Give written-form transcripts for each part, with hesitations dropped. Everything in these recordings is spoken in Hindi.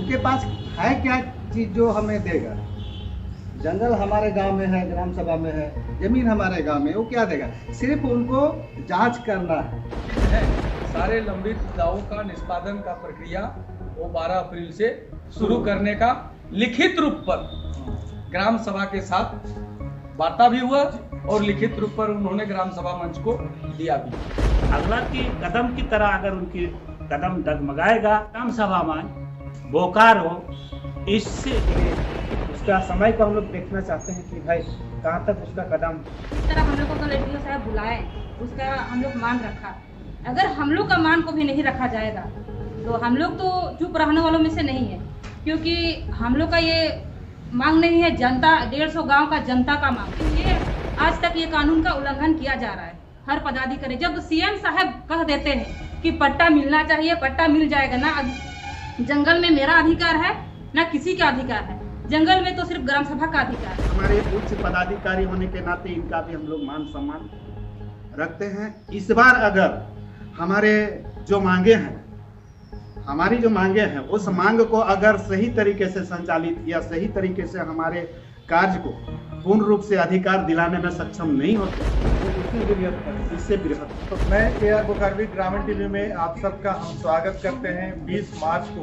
उनके पास है क्या चीज़ जो हमें देगा? जंगल हमारे गांव में है, ग्राम सभा में है, जमीन हमारे गांव में, वो क्या देगा? सिर्फ उनको जांच करना है। सारे लंबित दावों का निष्पादन का प्रक्रिया वो 12 अप्रैल से शुरू करने का लिखित रूप पर ग्राम सभा के साथ वार्ता भी हुआ और लिखित रूप पर उन्होंने ग्राम सभा मंच को दिया भी। अगला की कदम की तरह अगर उनकी कदम डगमगाएगा, ग्राम सभा में बोकारो, इससे उसका समय को हम लोग देखना चाहते हैं कि भाई कहाँ तक उसका कदम। इस तरह हम लोग को कलेक्टर साहब बुलाए, उसका हम लोग मान रखा। अगर हम लोग का मान को भी नहीं रखा जाएगा तो हम लोग तो चुप रहने वालों में से नहीं है, क्योंकि हम लोग का ये मांग नहीं है, जनता 150 गांव का जनता का मांग। ये आज तक ये कानून का उल्लंघन किया जा रहा है। हर पदाधिकारी, जब सीएम साहब कह देते हैं कि पट्टा मिलना चाहिए, पट्टा मिल जाएगा ना। जंगल में मेरा अधिकार है ना किसी का अधिकार है, जंगल में तो सिर्फ ग्राम सभा का अधिकार है। हमारे उच्च पदाधिकारी होने के नाते इनका भी हम लोग मान सम्मान रखते हैं। इस बार अगर हमारे जो मांगे हैं, हमारी जो मांगे हैं, उस मांग को अगर सही तरीके से संचालित या सही तरीके से हमारे कार्य को पूर्ण रूप से अधिकार दिलाने में सक्षम नहीं होते तो इससे बृहद। तो मैं AR बोकारो ग्रामीण टीवी में आप सबका हम स्वागत करते हैं। 20 मार्च को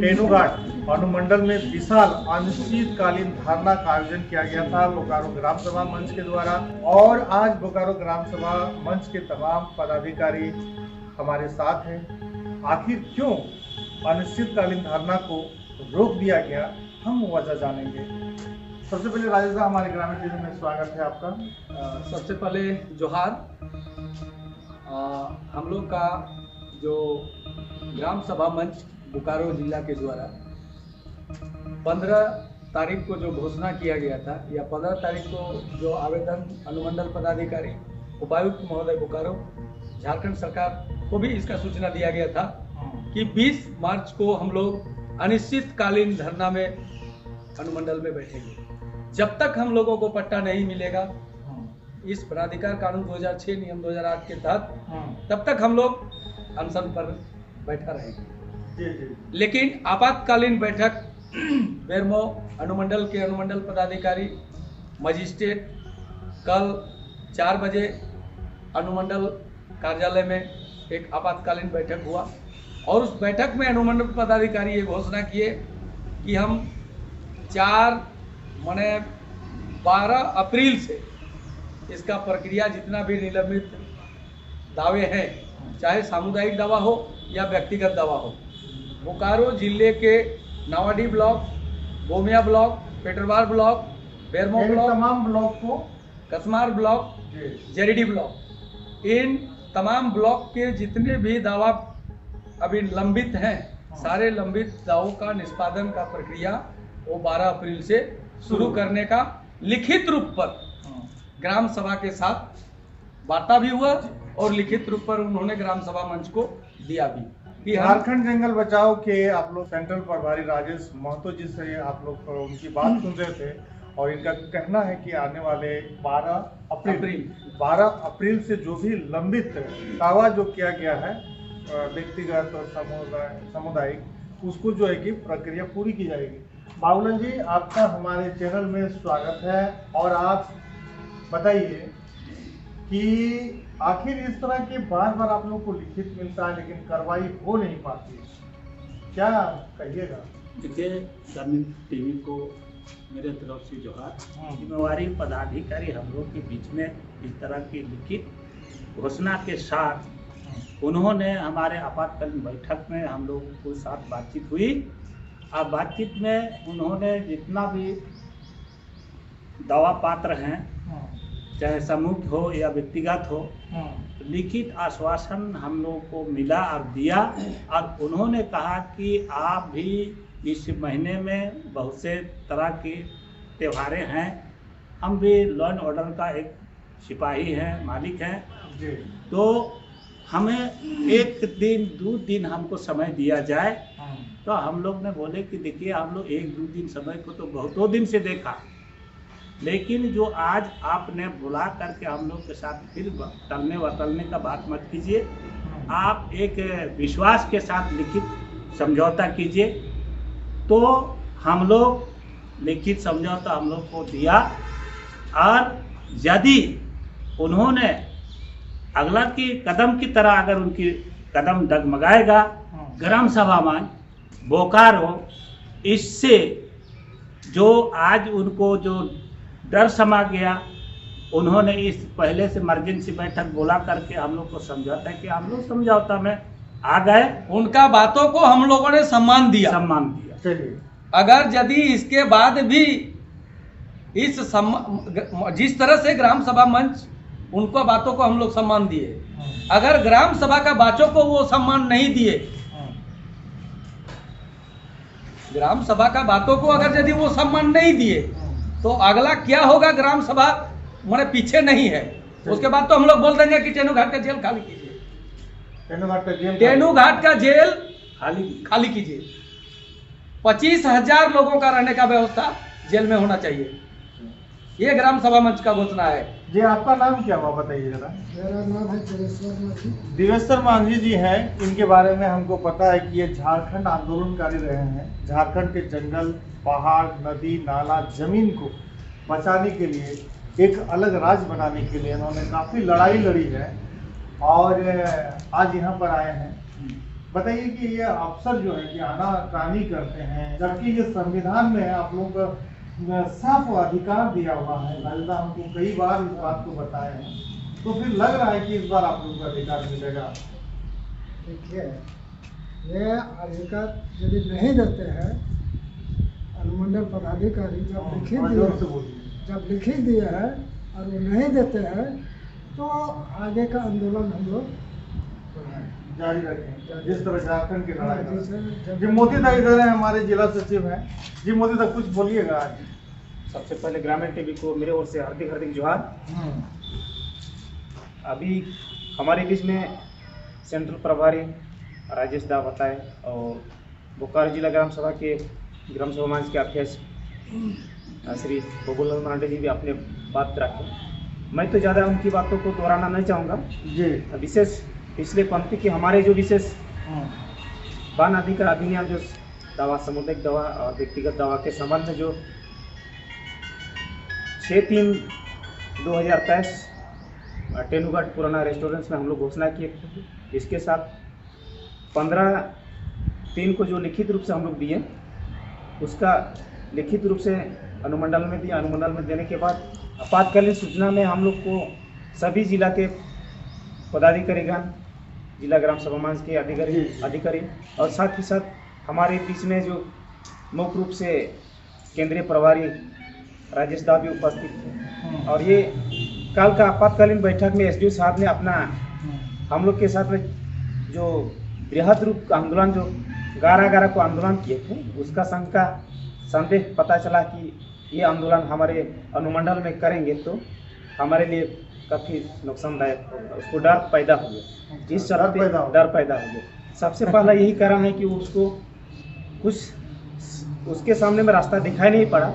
तेनुघाट अनुमंडल में विशाल अनिश्चितकालीन धरना का आयोजन किया गया था बोकारो ग्राम सभा मंच के द्वारा, और आज बोकारो ग्राम सभा मंच के तमाम पदाधिकारी हमारे साथ हैं। आखिर क्यों अनिश्चितकालीन धरना को रोक दिया गया, हम वजह जानेंगे। सबसे पहले राजेश साहब, हमारे ग्रामीण टीवी में स्वागत है आपका। सबसे पहले जोहार। हम लोग का जो ग्राम सभा मंच बोकारो जिला के द्वारा 15 तारीख को जो घोषणा किया गया था, या 15 तारीख को जो आवेदन अनुमंडल पदाधिकारी उपायुक्त महोदय बोकारो झारखंड सरकार को भी इसका सूचना दिया गया था कि 20 मार्च को हम लोग अनिश्चितकालीन धरना में अनुमंडल में बैठेंगे। जब तक हम लोगों को पट्टा नहीं मिलेगा इस वनाधिकार कानून 2006 नियम 2008 के तहत, तब तक हम लोग अनशन पर बैठा रहेंगे। लेकिन आपातकालीन बैठक बेरमो अनुमंडल के अनुमंडल पदाधिकारी मजिस्ट्रेट कल 4 बजे अनुमंडल कार्यालय में एक आपातकालीन बैठक हुआ, और उस बैठक में अनुमंडल पदाधिकारी ये घोषणा किए कि हम 12 अप्रैल से इसका प्रक्रिया जितना भी निलंबित दावे हैं, चाहे सामुदायिक दावा हो या व्यक्तिगत दावा हो, बोकारो जिले के Nawadih block, Gomia block, Petarwar block, Bermo block, तमाम ब्लॉक को, कसमार ब्लॉक, जेरीडी ब्लॉक, इन तमाम ब्लॉक के जितने भी दावा अभी लंबित हैं, सारे लंबित दावों का निष्पादन का प्रक्रिया वो 12 अप्रैल से शुरू करने का लिखित रूप पर ग्राम सभा के साथ वार्ता भी हुआ और लिखित रूप पर उन्होंने ग्राम सभा मंच को दिया भी। झारखंड जंगल बचाओ के आप लोग सेंट्रल प्रभारी राजेश महतो जी से आप लोग उनकी बात सुन रहे थे, और इनका कहना है कि आने वाले 12 अप्रैल से जो भी लंबित दावा जो किया गया है व्यक्तिगत और सामुदायिक, उसको जो है कि प्रक्रिया पूरी की जाएगी। बाबूलाल जी, आपका हमारे चैनल में स्वागत है, और आप बताइए कि आखिर इस तरह के बार बार आप लोग को लिखित मिलता है लेकिन कार्रवाई हो नहीं पाती, क्या कहिएगा? देखिए, ग्रामीण टीवी को मेरे तरफ से जोहार। जिम्मेवारी पदाधिकारी हम लोग के बीच में इस तरह की लिखित घोषणा के साथ उन्होंने हमारे आपातकालीन बैठक में हम लोगों के साथ बातचीत हुई, और बातचीत में उन्होंने जितना भी दावा पात्र हैं, चाहे समूह हो या व्यक्तिगत हो, लिखित आश्वासन हम लोगों को मिला और दिया, और उन्होंने कहा कि आप भी इस महीने में बहुत से तरह के त्योहारें हैं, हम भी लॉ एंड ऑर्डर का एक सिपाही हैं, मालिक हैं, तो हमें 1 दिन 2 दिन हमको समय दिया जाए। तो हम लोग ने बोले कि देखिए, हम लोग 1-2 दिन समय को तो बहुतों दिन से देखा, लेकिन जो आज आपने बुला करके हम लोग के साथ फिर टलने वटलने का बात मत कीजिए। आप एक विश्वास के साथ लिखित समझौता कीजिए तो हम लोग लिखित समझौता हम लोग को दिया, और यदि उन्होंने अगला की कदम की तरह अगर उनकी कदम डगमगाएगा ग्राम सभा में बोकारो, इससे जो आज उनको जो डर समा गया, उन्होंने इस पहले से इमरजेंसी बैठक बुला करके हम लोग को समझौता है कि हम लोग समझौता में आ गए, उनका बातों को हम लोगों ने सम्मान दिया। चलिए, अगर यदि इसके बाद भी जिस तरह से ग्राम सभा मंच उनको बातों को हम लोग सम्मान दिए, अगर ग्राम सभा का बातों को वो सम्मान नहीं दिए, ग्राम सभा का बातों को अगर यदि वो सम्मान नहीं दिए, तो अगला क्या होगा? ग्राम सभा हमारे पीछे नहीं है। उसके बाद तो हम लोग बोल देंगे कि टेनू घाट का जेल खाली कीजिए, टेनू घाट का जेल खाली कीजिए। 25,000 लोगों का रहने का व्यवस्था जेल में होना चाहिए। ये ग्राम सभा मंच का घोषणा है। जी, आपका नाम क्या हुआ बताइए जरा। मेरा नाम है दिवेश्वर मांझी जी हैं। इनके बारे में हमको पता है कि ये झारखंड आंदोलनकारी रहे हैं। झारखंड के जंगल, पहाड़, नदी, नाला, जमीन को बचाने के लिए, एक अलग राज्य बनाने के लिए इन्होंने काफ़ी लड़ाई लड़ी है और आज यहाँ पर आए हैं। बताइए कि ये अफसर जो है कि आनाकानी करते हैं, जबकि ये संविधान में आप लोगों को साफ अधिकार दिया हुआ है। राजदा हमको कई बार इस बात को बताए हैं, तो फिर लग रहा है कि इस बार आप लोगों को अधिकार मिलेगा। देखिए, ये अधिकार यदि नहीं देते हैं, अनुमंडल पदाधिकारी जब लिखित दिए हैं और वो नहीं देते हैं, तो आगे का आंदोलन हम लोग जारी रखें, जिस तरह झारखंड की लड़ाई। जी, जब मोदी दा इधर है, हमारे जिला सचिव हैं। जी मोदी दा, कुछ बोलिएगा आज। सबसे पहले ग्रामीण टीवी को मेरे ओर से हार्दिक हार्दिक जोहार। अभी हमारे बीच में सेंट्रल प्रभारी राजेश दा बताए और बोकारो जिला ग्राम सभा के ग्राम सभा मंच के अध्यक्ष श्री बबूलाल मरांडी जी भी अपने बात रखें। मैं तो ज़्यादा उनकी बातों को दोहराना नहीं चाहूँगा जी। विशेष इसलिए पंक्ति कि हमारे जो विशेष वन अधिकार अधिनियम जो दवा, सामुदायिक दवा और व्यक्तिगत दवा के संबंध में जो 6/3/2023 टेनू घाट पुराना रेस्टोरेंट्स में हम लोग घोषणा किए थे। इसके साथ 15/3 को जो लिखित रूप से हम लोग दिए, उसका लिखित रूप से अनुमंडल में दिया। अनुमंडल में देने के बाद आपातकालीन सूचना में हम लोग को सभी जिला के पदाधिकारीगण, जिला ग्राम सभा मंच के अधिकारी और साथ ही साथ हमारे बीच में जो मुख्य रूप से केंद्रीय प्रभारी राजेश दा भी उपस्थित थे। और ये कल का आपातकालीन बैठक में एसडीओ साहब ने अपना हम लोग के साथ में जो बृहद रूप का आंदोलन जो 11/11 को आंदोलन किए थे, उसका संदेह पता चला कि ये आंदोलन हमारे अनुमंडल में करेंगे तो हमारे लिए काफ़ी नुकसानदायक होगा। उसको डर पैदा हो गया, इस तरह पे डर पैदा हो गया। सबसे पहला यही कारण है कि उसको कुछ उसके सामने में रास्ता दिखाई नहीं पड़ा।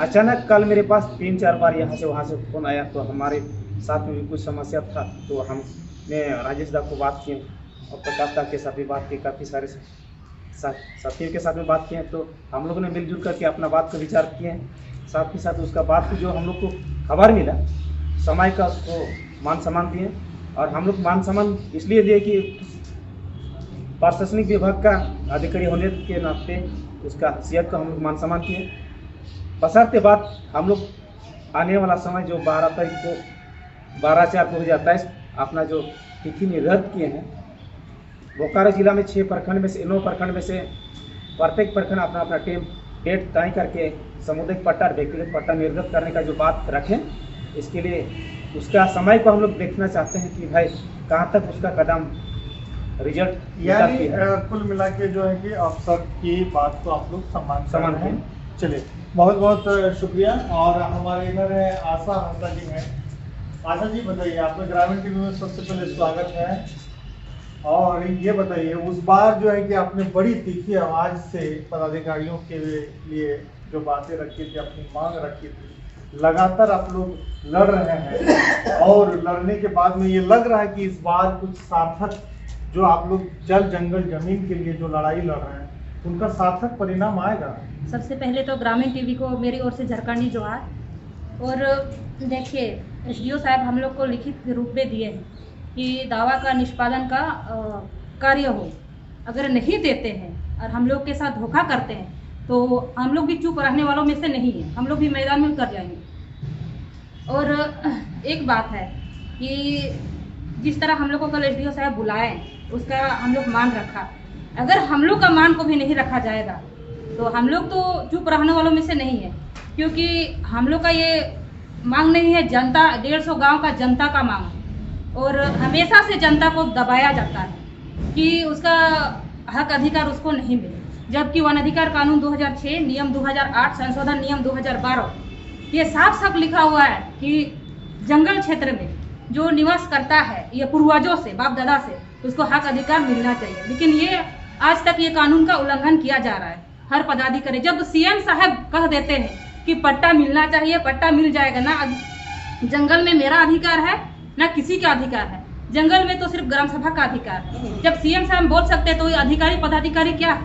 अचानक कल मेरे पास 3-4 बार यहाँ से वहाँ से फ़ोन आया, तो हमारे साथ में भी कुछ समस्या था, तो हमने राजेश दा को बात किए और प्रकाश दा के साथ भी बात की, काफ़ी सारे साथियों के साथ में बात किए। तो हम लोगों ने मिलजुल करके अपना बात का विचार किए। साथ ही साथ उसका बात जो हम लोग को खबर मिला समय का, उसको मान सम्मान दिए। और हम लोग मान सम्मान इसलिए दिए कि प्रशासनिक विभाग का अधिकारी होने के नाते उसका हैसियत का हम लोग मान सम्मान किए। बशर्ते बात हम लोग आने वाला समय जो 12 तारीख को 12/4/2023 अपना जो तिथि निर्धारित किए हैं, बोकारो जिला में 6 प्रखंड में से 9 प्रखंड में से प्रत्येक प्रखंड अपना अपना डेट तय करके सामुदायिक पट्टा, व्यक्तिगत पट्टा निर्गत करने का जो बात रखें, इसके लिए उसका समय को हम लोग देखना चाहते हैं कि भाई कहाँ तक उसका कदम रिजल्ट यानी कुल मिला के जो है कि अफसर की बात को आप लोग सम्मान हैं। चलिए, बहुत बहुत शुक्रिया। और हमारे इधर है आशा हंसा जी हैं। आशा जी, बताइए, आपने ग्रामीण टीवी में सबसे पहले स्वागत है। और ये बताइए, उस बार जो है कि आपने बड़ी तीखी आवाज़ से पदाधिकारियों के लिए जो बातें रखी थी, अपनी मांग रखी थी, लगातार आप लोग लड़ रहे हैं और लड़ने के बाद में ये लग रहा है कि इस बार कुछ सार्थक जो आप लोग जल, जंगल, जमीन के लिए जो लड़ाई लड़ रहे हैं, उनका सार्थक परिणाम आएगा। सबसे पहले तो ग्रामीण टीवी को मेरी ओर से झरकानी जोहार। और देखिए, एसडीओ साहब हम लोग को लिखित रूप में दिए हैं कि दावा का निष्पादन का कार्य हो। अगर नहीं देते हैं और हम लोग के साथ धोखा करते हैं तो हम लोग भी चुप रहने वालों में से नहीं है, हम लोग भी मैदान में उतर जाएंगे। और एक बात है कि जिस तरह हम लोग को कल एसडीओ साहब बुलाए उसका हम लोग मान रखा। अगर हम लोग का मान को भी नहीं रखा जाएगा तो हम लोग तो चुप रहने वालों में से नहीं है, क्योंकि हम लोग का ये मांग नहीं है, जनता 150 गांव का जनता का मांग है। और हमेशा से जनता को दबाया जाता है कि उसका हक अधिकार उसको नहीं मिले, जबकि वन अधिकार कानून 2006, नियम 2008, संशोधन नियम 2012 ये साफ साफ लिखा हुआ है कि जंगल क्षेत्र में जो निवास करता है ये पूर्वजों से, बाप दादा से, उसको हक अधिकार मिलना चाहिए। लेकिन ये आज तक ये कानून का उल्लंघन किया जा रहा है हर पदाधिकारी। जब सीएम साहब कह देते हैं कि पट्टा मिलना चाहिए, पट्टा मिल जाएगा ना, जंगल में मेरा अधिकार है ना किसी का अधिकार है, जंगल में तो सिर्फ ग्राम सभा का अधिकार है। जब सीएम साहब बोल सकते हैं तो ये अधिकारी पदाधिकारी क्या,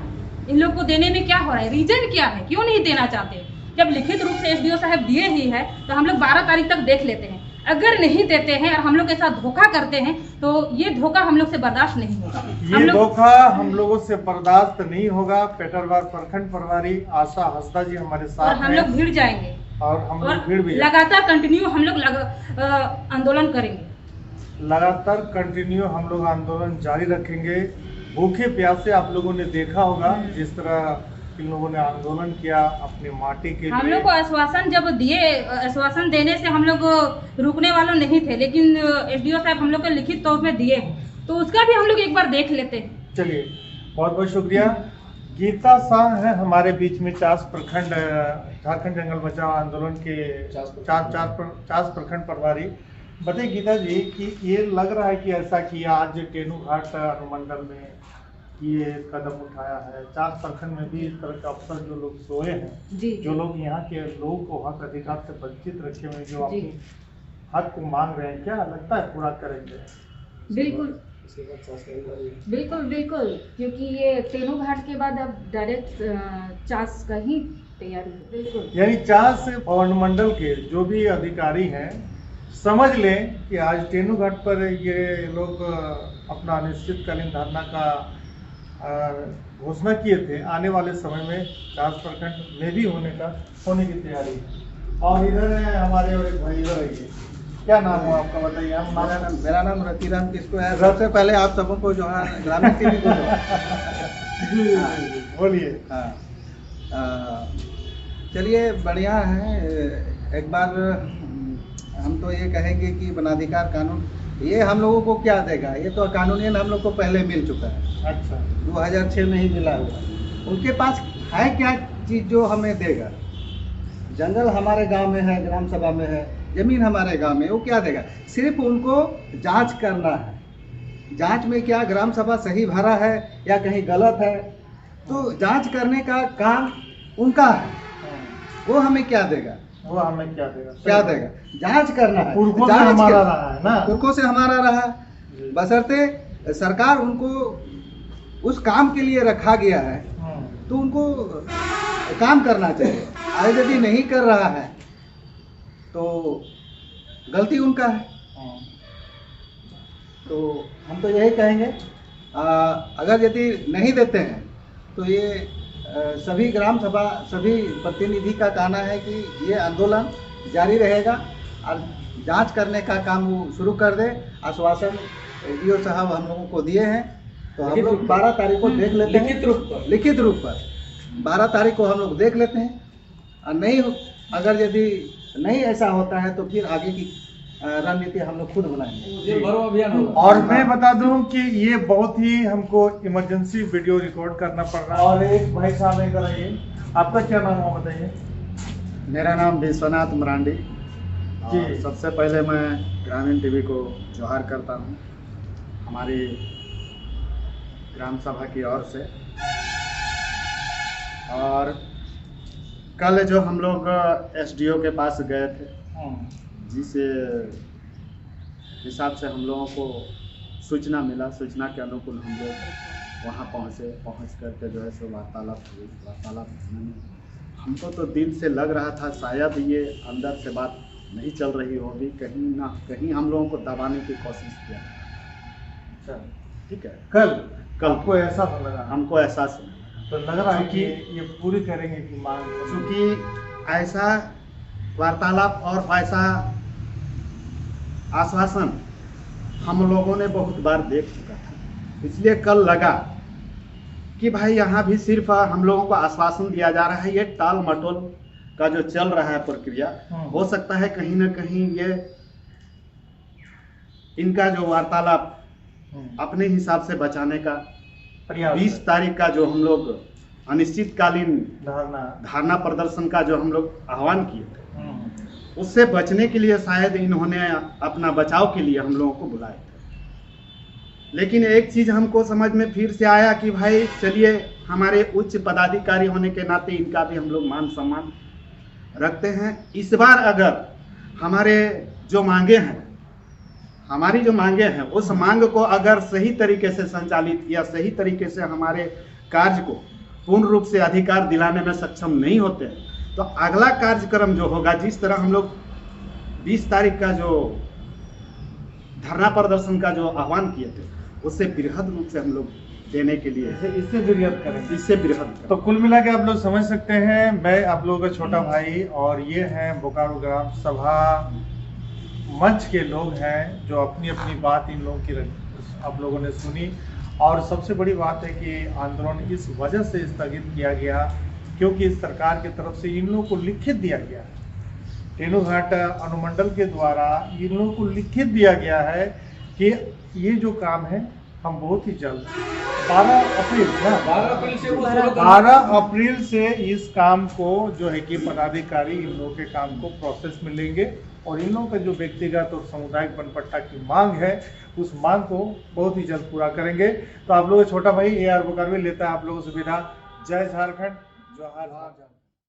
इन लोग को देने में क्या हो रहा है, रीजन क्या है, क्यों नहीं देना चाहते? जब लिखित रूप से एसडीओ साहब दिए ही है तो हम लोग 12 तारीख तक देख लेते हैं। अगर नहीं देते हैं और हम लोग के साथ धोखा करते हैं तो ये धोखा हम लोग से बर्दाश्त नहीं होगा। ये धोखा हम लोगों से बर्दाश्त नहीं होगा। पेटरवार प्रखंड प्रभारी आशा हंसदा जी हमारे साथ और हम लोग भिड़ जाएंगे और हम लोग भीड़ भी लगातार कंटिन्यू हम लोग आंदोलन करेंगे। लगातार कंटिन्यू हम लोग आंदोलन जारी रखेंगे। भूखे प्यासे आप लोगों ने देखा होगा जिस तरह इन लोगों ने आंदोलन किया अपनी माटी के लिए। हम लोग को आश्वासन जब दिए, आश्वासन देने से हम लोग रुकने वालों नहीं थे, लेकिन एसडीओ साहब हम लोग को लिखित तौर में दिए तो उसका भी हम लोग एक बार देख लेते हैं। चलिए, बहुत बहुत शुक्रिया। गीता शाह है हमारे बीच में, चास प्रखंड झारखंड जंगल बचाओ आंदोलन के चास प्रखंड प्रभारी। बताइए गीता जी कि ये लग रहा है कि ऐसा कि आज टेनूघाट अनुमंडल में ये कदम उठाया है, चास प्रखंड में भी इस तरह के अफसर जो लोग सोए हैं जी, जो लोग यहाँ के लोगों को हक अधिकार से वंचित रखे हुए जो अपनी हक को मांग रहे हैं, क्या लगता है पूरा करेंगे? बिल्कुल बिल्कुल बिल्कुल, क्योंकि ये टेनूघाट के बाद अब डायरेक्ट चास का ही तैयारी है। बिल्कुल, यानी चास अनुमंडल के जो भी अधिकारी हैं समझ लें कि आज टेनूघाट पर ये लोग अपना अनिश्चितकालीन धरना का घोषणा किए थे। आने वाले समय में चास प्रखंड में भी होने की तैयारी है। और इधर है हमारे और एक भाई इधर है, क्या नाम हुआ आपका बताइए? मेरा नाम रतिराम किसको है। सबसे पहले आप सबों को जो है ग्रामीण टीवी को बोलिए। हाँ, चलिए बढ़िया है। एक बार हम तो ये कहेंगे कि वनाधिकार कानून ये हम लोगों को क्या देगा, ये तो कानूनन हम लोग को पहले मिल चुका है। अच्छा, 2006 में ही मिला हुआ। उनके पास है क्या चीज़ जो हमें देगा? जंगल हमारे गांव में है, ग्राम सभा में है, जमीन हमारे गांव में, वो क्या देगा? सिर्फ उनको जांच करना है। जांच में क्या ग्राम सभा सही भरा है या कहीं गलत है, तो जांच करने का काम उनका है। वो हमें क्या देगा? वो हमें क्या देगा? क्या देगा? जांच करना है। पुरखों से हमारा रहा है ना, पुरखों से हमारा रहा, बशर्ते सरकार उनको उस काम के लिए रखा गया है तो उनको काम करना चाहिए। आज यदि नहीं कर रहा है तो गलती उनका है। तो हम तो यही कहेंगे, अगर यदि नहीं देते हैं तो ये सभी ग्राम सभा सभी प्रतिनिधि का कहना है कि ये आंदोलन जारी रहेगा और जांच करने का काम वो शुरू कर दे। आश्वासन एसडीओ साहब हम लोगों को दिए हैं, तो हम लोग 12 तारीख को देख लेते हैं। लिखित रूप पर 12 तारीख को हम लोग देख लेते हैं। और नहीं, अगर यदि नहीं ऐसा होता है तो फिर आगे की रणनीति हम लोग खुद बनाएंगे। और मैं बता दूं कि ये बहुत ही हमको इमरजेंसी वीडियो रिकॉर्ड करना पड़ रहा है। और एक भाई साहब इधर आइए, आपका क्या नाम हुआ बताइए? मेरा नाम विश्वनाथ मरांडी जी। सबसे पहले मैं ग्रामीण टीवी को जोहार करता हूँ हमारी ग्राम सभा की ओर से। और कल जो हम लोग एसडीओ के पास गए थे, जिस हिसाब से हम लोगों को सूचना मिला, सूचना के अनुकूल हम लोग वहाँ पहुँच करके जो है सो वार्तालाप हुई। वार्तालाप में हमको तो दिल से लग रहा था शायद ये अंदर से बात नहीं चल रही होगी, कहीं ना कहीं हम लोगों को दबाने की कोशिश किया। अच्छा, ठीक है, कल कल को ऐसा लगा, हमको एहसास हुआ। तो लग रहा है कि क्योंकि ये पूरी करेंगे कि मांग, क्योंकि ऐसा वार्तालाप और ऐसा आश्वासन हम लोगों ने बहुत बार देख चुका था, इसलिए कल लगा कि भाई यहाँ भी सिर्फ हम लोगों को आश्वासन दिया जा रहा है। ये टाल मटोल का जो चल रहा है प्रक्रिया, हो सकता है कहीं ना कहीं ये इनका जो वार्तालाप अपने हिसाब से बचाने का 20 तारीख का जो हम लोग अनिश्चितकालीन धरना प्रदर्शन का जो हम लोग आह्वान किए थे, उससे बचने के लिए शायद इन्होंने अपना बचाव के लिए हम लोगों को बुलाया था। लेकिन एक चीज हमको समझ में फिर से आया कि भाई चलिए, हमारे उच्च पदाधिकारी होने के नाते इनका भी हम लोग मान सम्मान रखते हैं। इस बार अगर हमारे जो मांगे हैं, हमारी जो मांगे हैं, उस मांग को अगर सही तरीके से संचालित या सही तरीके से हमारे कार्य को पूर्ण रूप से अधिकार दिलाने में सक्षम नहीं होते हैं, तो अगला कार्यक्रम जो होगा, जिस तरह हम लोग 20 तारीख का जो धरना प्रदर्शन का जो आह्वान किए थे, उससे बृहद रूप से हम लोग देने के लिए इससे बृहद करेंगे, इससे बृहद। तो कुल मिला के आप लोग समझ सकते हैं, मैं आप लोगों का छोटा भाई और ये हैं बोकारो ग्राम सभा मंच के लोग हैं, जो अपनी अपनी बात इन लोगों की आप लोगों ने सुनी। और सबसे बड़ी बात है कि आंदोलन इस वजह से स्थगित किया गया क्योंकि सरकार की तरफ से इन लोगों को लिखित दिया गया, तेनुघाट अनुमंडल के द्वारा इन लोगों को लिखित दिया गया है कि ये जो काम है हम बहुत ही जल्द 12 अप्रैल से इस काम को जो है कि पदाधिकारी इन लोगों के काम को प्रोसेस में लेंगे और इन लोगों का जो व्यक्तिगत और सामुदायिक बनपट्टा की मांग है, उस मांग को बहुत ही जल्द पूरा करेंगे। तो आप लोगों छोटा भाई AR बोकारो लेता है आप लोगों से विदा। जय झारखंड, जोहार।